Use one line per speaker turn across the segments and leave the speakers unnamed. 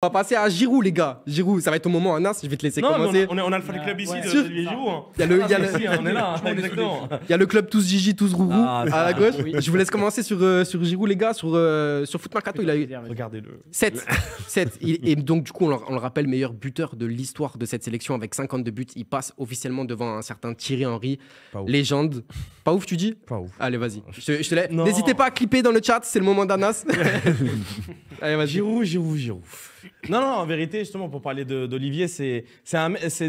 On va passer à Giroud, les gars. Giroud, ça va être ton moment, Anas. Je vais te laisser commencer.
On a le fan club ici de Olivier Giroud. Hein.
Il y a le,
On est là, exactement.
il y a le club tous Gigi, tous Rourou
Ah,
à la gauche.
oui.
Je vous laisse commencer sur Giroud, les gars. Sur Foot Mercato, il a eu
Regardez-le.
7. Et donc, du coup, on le rappelle, meilleur buteur de l'histoire de cette sélection avec 52 buts. Il passe officiellement devant un certain Thierry Henry,
Pas ouf.
légende. Pas ouf, tu dis?
Pas ouf.
Allez, vas-y. Je te laisse.
Non.
N'hésitez pas à clipper dans le chat, c'est le moment d'Anas. Allez, vas-y.
Giroud. Non, en vérité, justement, pour parler d'Olivier, c'est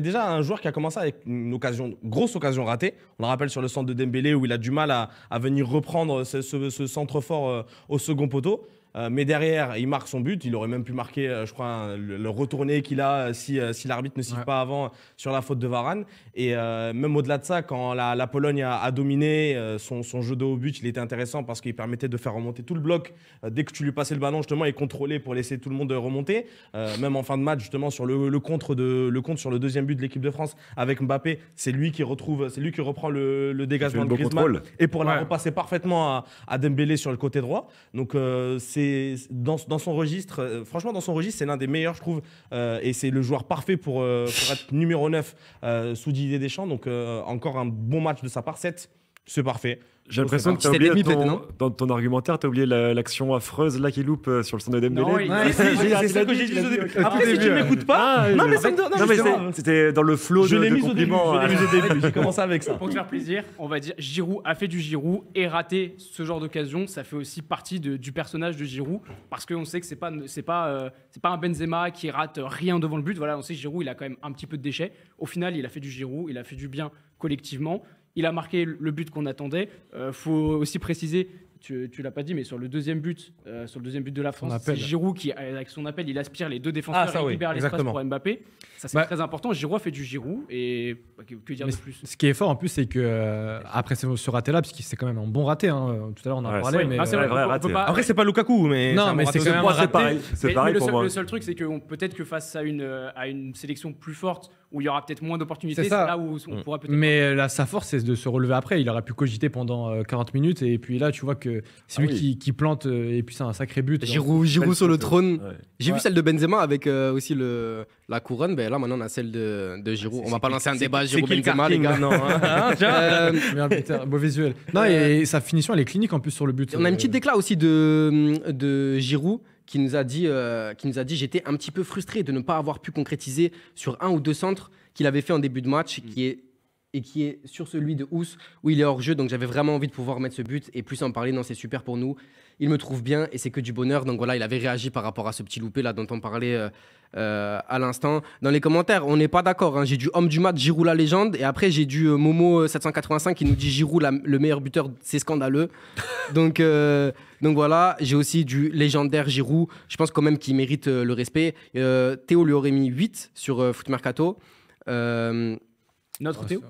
déjà un joueur qui a commencé avec une grosse occasion ratée. On le rappelle sur le centre de Dembélé où il a du mal à venir reprendre ce centre fort au second poteau. Mais derrière, il marque son but. Il aurait même pu marquer, je crois, le retourné qu'il a si l'arbitre ne siffle pas avant sur la faute de Varane. Et même au-delà de ça, quand la Pologne a dominé, son jeu de haut but, il était intéressant parce qu'il permettait de faire remonter tout le bloc. Dès que tu lui passais le ballon, justement, il contrôlait pour laisser tout le monde remonter. Même en fin de match, justement, sur le contre sur le deuxième but de l'équipe de France avec Mbappé, c'est lui qui reprend le dégagement de Griezmann. Et pour la repasser parfaitement à Dembélé sur le côté droit. Donc, c'est dans son registre, franchement, dans son registre, c'est l'un des meilleurs, je trouve, et c'est le joueur parfait pour être numéro 9 sous Didier Deschamps. Donc, encore un bon match de sa part, 7, c'est parfait.
J'ai l'impression que tu as oublié dans ton argumentaire, tu as oublié l'action affreuse là qui loupe sur le centre de Dembélé.
Non, c'est ça que j'ai dit au début. Après, si tu ne m'écoutes pas, non, mais ça me donne.
Non, mais c'était dans le flot de compliments.
Je l'ai mis au début, j'ai commencé avec ça.
Pour te faire plaisir, on va dire Giroud a fait du Giroud et raté ce genre d'occasion. Ça fait aussi partie du personnage de Giroud parce qu'on sait que c'est pas un Benzema qui rate rien devant le but. Voilà, on sait que Giroud, il a quand même un petit peu de déchets. Au final, il a fait du Giroud, il a fait du bien collectivement. Il a marqué le but qu'on attendait. Faut aussi préciser, tu l'as pas dit, mais sur le deuxième but de la France, c'est Giroud qui, avec son appel, il aspire les deux défenseurs et il libère l'espace pour Mbappé. Ça, c'est très important. Giroud a fait du Giroud et que dire de plus?
Ce qui est fort en plus, c'est que après ce raté-là, parce que c'est quand même un bon raté. Hein, tout à l'heure, on en parlait. Mais
après, c'est pas Lukaku, mais
non, mais c'est quand même un raté.
C'est pareil pour moi.
Le seul truc, c'est que peut-être que face à une sélection plus forte, où il y aura peut-être moins d'opportunités, c'est là où on pourra peut-être.
Mais là, sa force, c'est de se relever après. Il aurait pu cogiter pendant 40 minutes. Et puis là, tu vois que c'est lui qui plante. Et puis c'est un sacré but.
Giroud sur le trône. J'ai vu celle de Benzema avec aussi la couronne. Ben là, maintenant, on a celle de Giroud. On va pas lancer un débat Giroud-Benzema, les gars.
Non,
beau visuel. Non, et sa finition, elle est clinique en plus sur le but.
On a une petite déclat aussi de Giroud qui nous a dit j'étais un petit peu frustré de ne pas avoir pu concrétiser sur un ou deux centres qu'il avait fait en début de match, qui est sur celui de Ous où il est hors jeu. Donc j'avais vraiment envie de pouvoir mettre ce but et plus en parler. Non, c'est super pour nous. Il me trouve bien et c'est que du bonheur. Donc voilà, il avait réagi par rapport à ce petit loupé là dont on parlait à l'instant. Dans les commentaires, on n'est pas d'accord. Hein. J'ai du homme du match, Giroud la légende. Et après, j'ai du Momo 785 qui nous dit Giroud le meilleur buteur. C'est scandaleux. Donc voilà, j'ai aussi du légendaire Giroud. Je pense quand même qu'il mérite le respect. Théo lui aurait mis 8 sur Foot Mercato.
Notre Théo.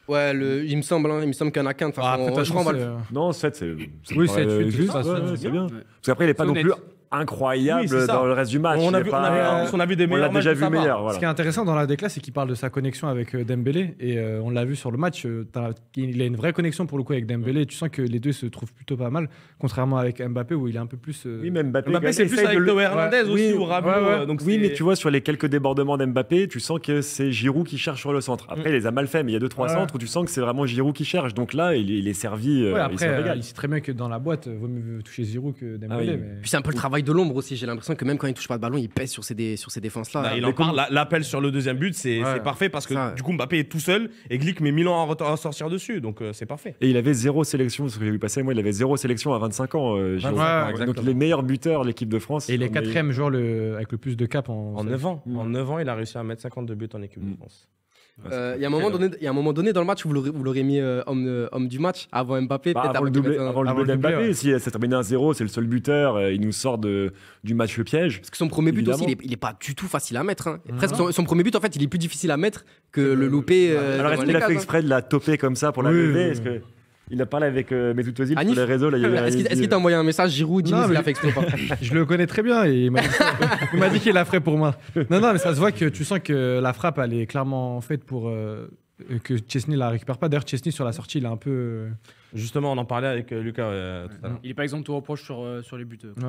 Ouais, il me semble qu'il y en a qu'un.
Non, 7, c'est.
Oui, 7, 8,
c'est bien. Parce qu'après, il n'est pas non plus incroyable dans le reste du match.
On a vu des meilleurs matchs.
On l'a déjà vu meilleur.
Ce qui est intéressant dans la déclat, c'est qu'il parle de sa connexion avec Dembélé. Et on l'a vu sur le match. Il a une vraie connexion pour le coup avec Dembélé. Tu sens que les deux se trouvent plutôt pas mal. Contrairement avec Mbappé où il est un peu plus.
Oui, même Mbappé
c'est plus avec Théo Hernandez aussi ou Rabiot.
Oui, mais tu vois, sur les quelques débordements d'Mbappé, tu sens que c'est Giroud qui cherche sur le centre. Après, il les a mal fait, mais il y a 2-3 centres où tu sens que c'est vraiment Giroud qui cherche. Donc là, il est servi.
Après, il sait très bien que dans la boîte, il vaut mieux toucher Giroud que Dembélé.
Puis c'est un peu le travail de l'ombre aussi. J'ai l'impression que même quand il touche pas le ballon, il pèse sur ces défenses-là.
Il en parle. L'appel sur le deuxième but, c'est parfait parce que du coup Mbappé est tout seul et Glick met Milan à sortir dessus, donc c'est parfait.
Et il avait 0 sélection, ce que j'ai vu passer. Moi, il avait 0 sélection à 25 ans. Donc les meilleurs buteurs de l'équipe de France.
Et les 4e joueurs avec le plus de cap en
9 ans. En 9 ans, il a réussi à mettre 52 buts en équipe de France.
Il y a un moment donné dans le match où vous l'aurez mis homme du match avant Mbappé.
Avant le doublé d'Mbappé, si ça termine à 1-0, c'est le seul buteur, il nous sort du match le piège.
Parce que son premier but aussi, il est pas du tout facile à mettre. Hein. Presque son premier but, en fait, il est plus difficile à mettre que le loupé.
Alors est-ce qu'il a fait exprès de la toper comme ça pour la lever? Il a parlé avec Mesut Özil sur les réseaux.
Est-ce qu'il t'a envoyé un message, Giroud? Dis-nous s'il a fait exprès ou pas.
Je le connais très bien et il m'a dit qu'il la ferait pour moi. Non, mais ça se voit que tu sens que la frappe, elle est clairement faite pour que Chesney la récupère pas. D'ailleurs, Chesney sur la sortie, il est un peu.
Justement, on en parlait avec Lucas tout à l'heure.
Il est pas exempt de tout reproche sur les buts.
Ouais.